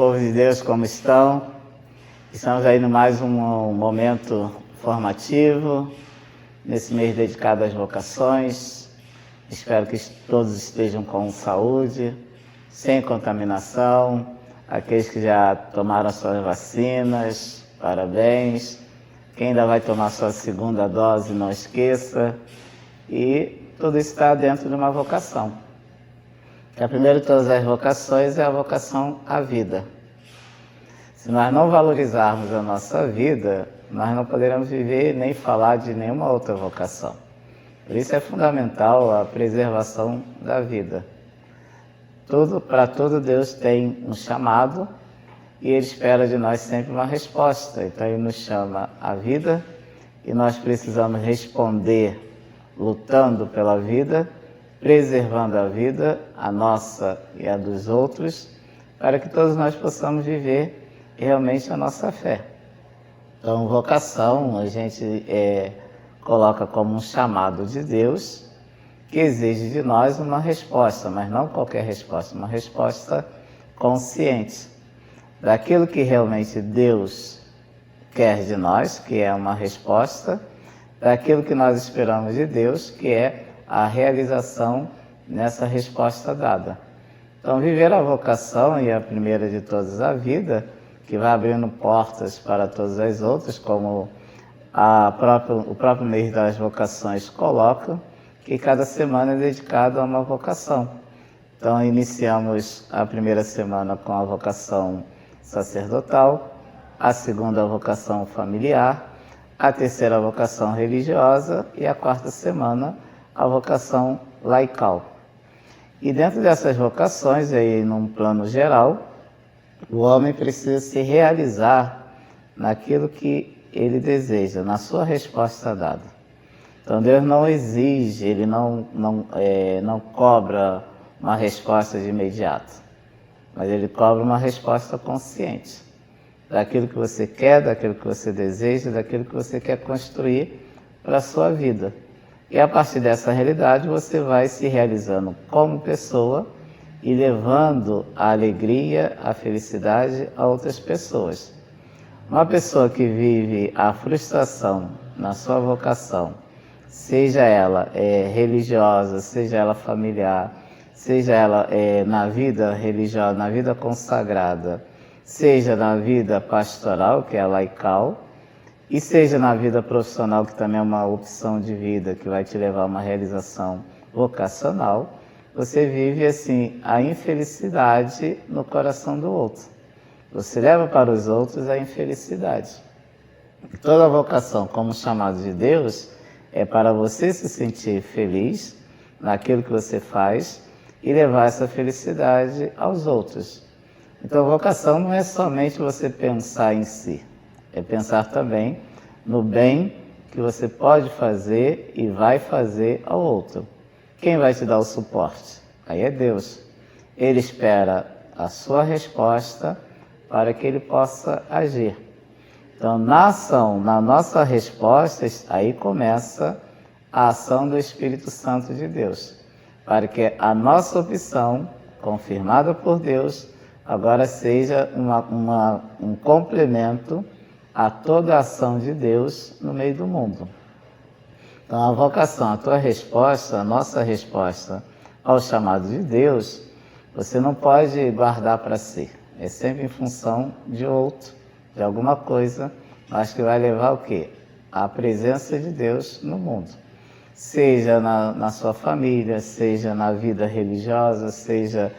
povo de Deus, como estão? Estamos aí no mais um momento formativo, nesse mês dedicado às vocações. Espero que todos estejam com saúde, sem contaminação. Aqueles que já tomaram suas vacinas, parabéns. Quem ainda vai tomar sua segunda dose, não esqueça. E tudo está dentro de uma vocação. A primeira de todas as vocações é a vocação à vida. Se nós não valorizarmos a nossa vida, nós não poderemos viver nem falar de nenhuma outra vocação. Por isso é fundamental a preservação da vida. Para tudo Deus tem um chamado e Ele espera de nós sempre uma resposta. Então Ele nos chama à vida e nós precisamos responder lutando pela vida, preservando a vida, a nossa e a dos outros, para que todos nós possamos viver realmente a nossa fé. Então, vocação a gente coloca como um chamado de Deus que exige de nós uma resposta, mas não qualquer resposta, uma resposta consciente daquilo que realmente Deus quer de nós, que é uma resposta, daquilo que nós esperamos de Deus, que é a realização nessa resposta dada. Então, viver a vocação, e a primeira de todas a vida, que vai abrindo portas para todas as outras, como o próprio mês das vocações coloca, que cada semana é dedicada a uma vocação. Então, iniciamos a primeira semana com a vocação sacerdotal, a segunda a vocação familiar, a terceira a vocação religiosa e a quarta semana a vocação laical. E dentro dessas vocações, aí num plano geral, o homem precisa se realizar naquilo que ele deseja, na sua resposta dada. Então Deus não exige, Ele não cobra uma resposta de imediato, mas Ele cobra uma resposta consciente daquilo que você quer, daquilo que você deseja, daquilo que você quer construir para a sua vida. E a partir dessa realidade você vai se realizando como pessoa e levando a alegria, a felicidade a outras pessoas. Uma pessoa que vive a frustração na sua vocação, seja ela religiosa, seja ela familiar, seja ela na vida religiosa, na vida consagrada, seja na vida pastoral, que é a laical, e seja na vida profissional, que também é uma opção de vida que vai te levar a uma realização vocacional, você vive assim a infelicidade no coração do outro. Você leva para os outros a infelicidade. Toda vocação, como chamado de Deus, é para você se sentir feliz naquilo que você faz e levar essa felicidade aos outros. Então, vocação não é somente você pensar em si, é pensar também no bem que você pode fazer e vai fazer ao outro. Quem vai te dar o suporte? Aí é Deus. Ele espera a sua resposta para que Ele possa agir. Então, na ação, na nossa resposta, aí começa a ação do Espírito Santo de Deus, para que a nossa opção, confirmada por Deus, agora seja um complemento a toda a ação de Deus no meio do mundo. Então, a vocação, a tua resposta, a nossa resposta ao chamado de Deus, você não pode guardar para si. É sempre em função de outro, de alguma coisa, mas que vai levar o quê? A presença de Deus no mundo. Seja na sua família, seja na vida religiosa, seja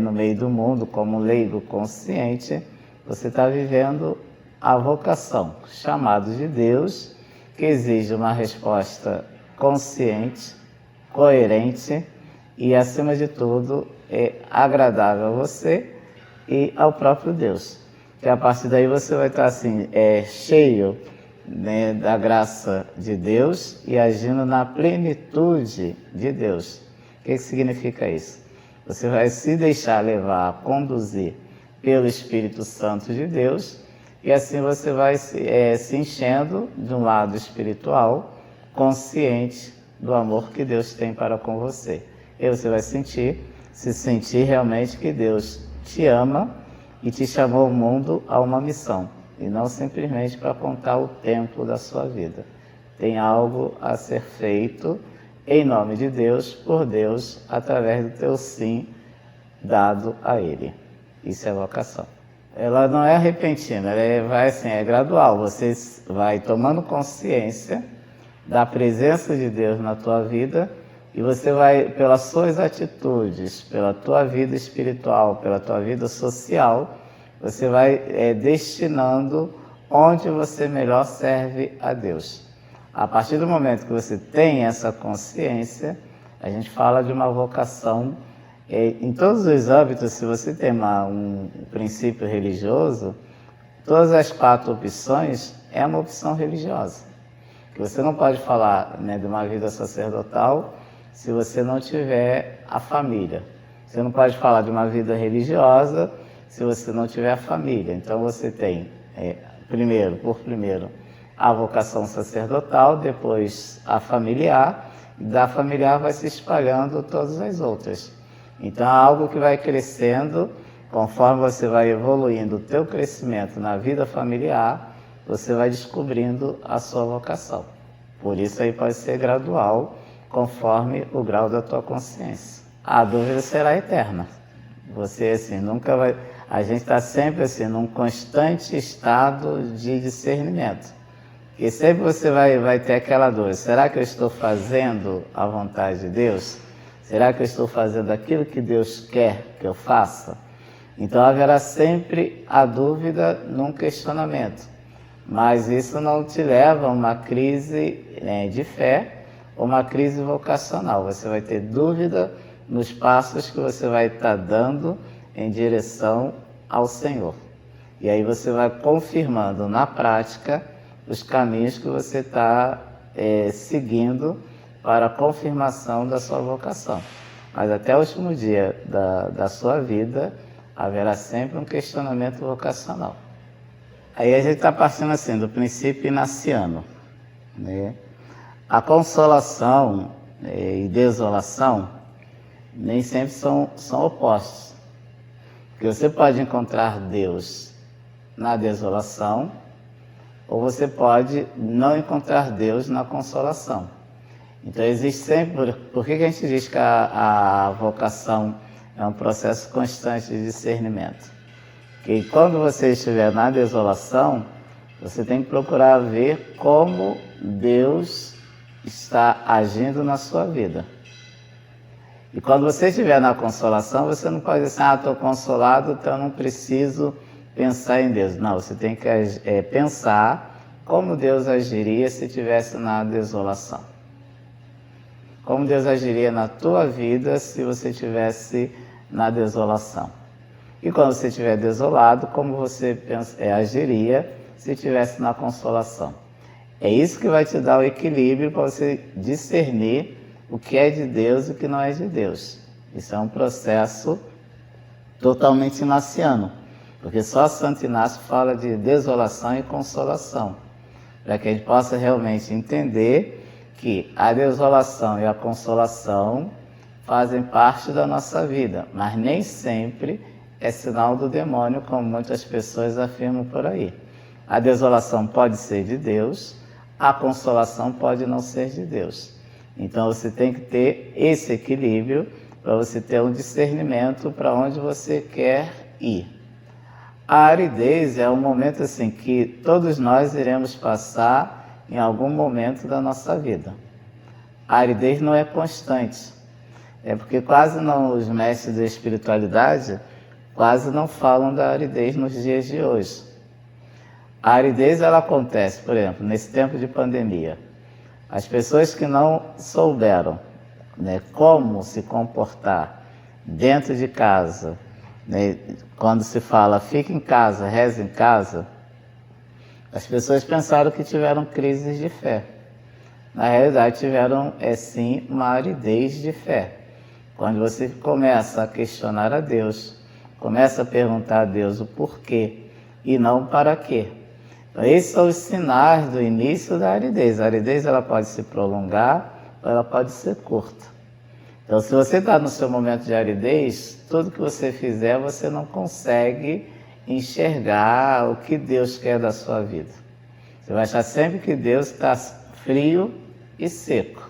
no meio do mundo, como leigo consciente, você está vivendo a vocação, chamado de Deus, que exige uma resposta consciente, coerente e, acima de tudo, agradável a você e ao próprio Deus. Que a partir daí você vai estar assim, cheio da graça de Deus e agindo na plenitude de Deus. O que significa isso? Você vai se deixar levar, conduzir pelo Espírito Santo de Deus e assim você vai se enchendo de um lado espiritual, consciente do amor que Deus tem para com você. E você vai se sentir realmente que Deus te ama e te chamou o mundo a uma missão, e não simplesmente para contar o tempo da sua vida. Tem algo a ser feito em nome de Deus, por Deus, através do teu sim dado a Ele. Isso é vocação. Ela não é repentina, é gradual. Você vai tomando consciência da presença de Deus na tua vida e você vai, pelas suas atitudes, pela tua vida espiritual, pela tua vida social, você vai destinando onde você melhor serve a Deus. A partir do momento que você tem essa consciência, a gente fala de uma vocação em todos os âmbitos. Se você tem um princípio religioso, todas as 4 opções é uma opção religiosa. Você não pode falar, né, de uma vida sacerdotal se você não tiver a família. Você não pode falar de uma vida religiosa se você não tiver a família. Então você tem, primeiro, a vocação sacerdotal, depois a familiar, e da familiar vai se espalhando todas as outras. Então é algo que vai crescendo, conforme você vai evoluindo o teu crescimento na vida familiar, você vai descobrindo a sua vocação. Por isso aí pode ser gradual, conforme o grau da tua consciência. A dúvida será eterna. Você assim, nunca vai... A gente está sempre assim, num constante estado de discernimento. E sempre você vai ter aquela dúvida: será que eu estou fazendo a vontade de Deus? Será que eu estou fazendo aquilo que Deus quer que eu faça? Então haverá sempre a dúvida num questionamento. Mas isso não te leva a uma crise de fé ou uma crise vocacional. Você vai ter dúvida nos passos que você vai estar dando em direção ao Senhor. E aí você vai confirmando na prática os caminhos que você está seguindo para a confirmação da sua vocação. Mas até o último dia da sua vida, haverá sempre um questionamento vocacional. Aí a gente está partindo assim, do princípio inaciano, né? A consolação e desolação nem sempre são opostos. Porque você pode encontrar Deus na desolação, ou você pode não encontrar Deus na consolação. Então existe sempre... Por que a gente diz que a vocação é um processo constante de discernimento? Porque quando você estiver na desolação, você tem que procurar ver como Deus está agindo na sua vida. E quando você estiver na consolação, você não pode dizer: estou consolado, então eu não preciso pensar em Deus. Não, você tem que pensar como Deus agiria se estivesse na desolação. Como Deus agiria na tua vida se você estivesse na desolação. E quando você estiver desolado, como você agiria se estivesse na consolação. É isso que vai te dar o equilíbrio para você discernir o que é de Deus e o que não é de Deus. Isso é um processo totalmente inaciano, porque só Santo Inácio fala de desolação e consolação, para que a gente possa realmente entender que a desolação e a consolação fazem parte da nossa vida, mas nem sempre é sinal do demônio, como muitas pessoas afirmam por aí. A desolação pode ser de Deus, a consolação pode não ser de Deus. Então você tem que ter esse equilíbrio para você ter um discernimento para onde você quer ir. A aridez é um momento assim que todos nós iremos passar em algum momento da nossa vida. A aridez não é constante. É porque quase não, os mestres da espiritualidade quase não falam da aridez nos dias de hoje. A aridez ela acontece, por exemplo, nesse tempo de pandemia. As pessoas que não souberam, né, como se comportar dentro de casa, né, quando se fala fique em casa, reze em casa, as pessoas pensaram que tiveram crises de fé. Na realidade tiveram, sim, uma aridez de fé. Quando você começa a questionar a Deus, começa a perguntar a Deus o porquê e não para quê. Então, esses são os sinais do início da aridez. A aridez ela pode se prolongar ou ela pode ser curta. Então, se você está no seu momento de aridez, tudo que você fizer, você não consegue enxergar o que Deus quer da sua vida. Você vai achar sempre que Deus está frio e seco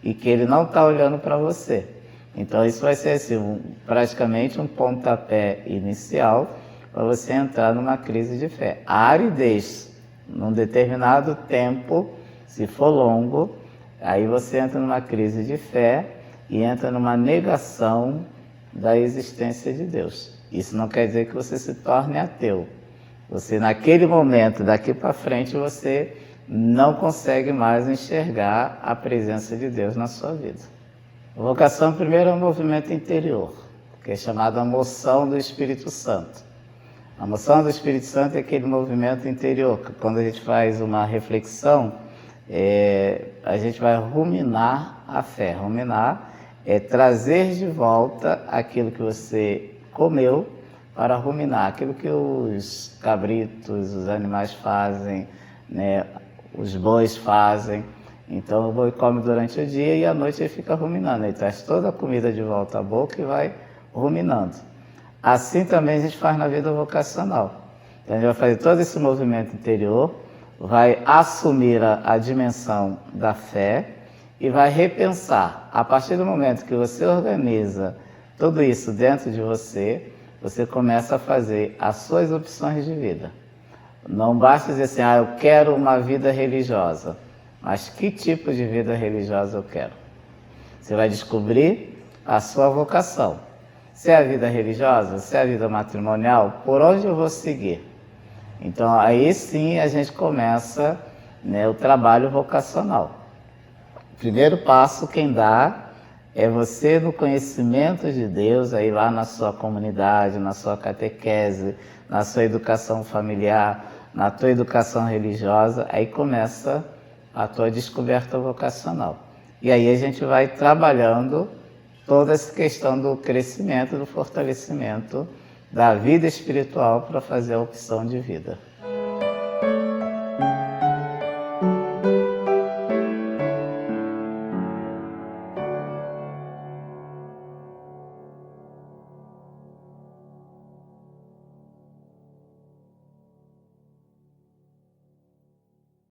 e que Ele não está olhando para você. Então isso vai ser assim, praticamente um pontapé inicial para você entrar numa crise de fé. A aridez, num determinado tempo, se for longo, aí você entra numa crise de fé e entra numa negação da existência de Deus. Isso não quer dizer que você se torne ateu. Você, naquele momento, daqui para frente, você não consegue mais enxergar a presença de Deus na sua vida. A vocação, primeiro, é um movimento interior, que é chamado a moção do Espírito Santo. A moção do Espírito Santo é aquele movimento interior, que quando a gente faz uma reflexão, a gente vai ruminar a fé. Ruminar é trazer de volta aquilo que você comeu para ruminar, aquilo que os cabritos, os animais fazem, né, os bois fazem. Então o boi come durante o dia e à noite ele fica ruminando, ele traz toda a comida de volta à boca e vai ruminando. Assim também a gente faz na vida vocacional. Então a gente vai fazer todo esse movimento interior, vai assumir a dimensão da fé e vai repensar. A partir do momento que você organiza tudo isso dentro de você, você começa a fazer as suas opções de vida. Não basta dizer assim, eu quero uma vida religiosa. Mas que tipo de vida religiosa eu quero? Você vai descobrir a sua vocação. Se é a vida religiosa, se é a vida matrimonial, por onde eu vou seguir? Então aí sim a gente começa, né, o trabalho vocacional. O primeiro passo quem dá é você no conhecimento de Deus, aí lá na sua comunidade, na sua catequese, na sua educação familiar, na tua educação religiosa, aí começa a tua descoberta vocacional. E aí a gente vai trabalhando toda essa questão do crescimento, do fortalecimento da vida espiritual para fazer a opção de vida.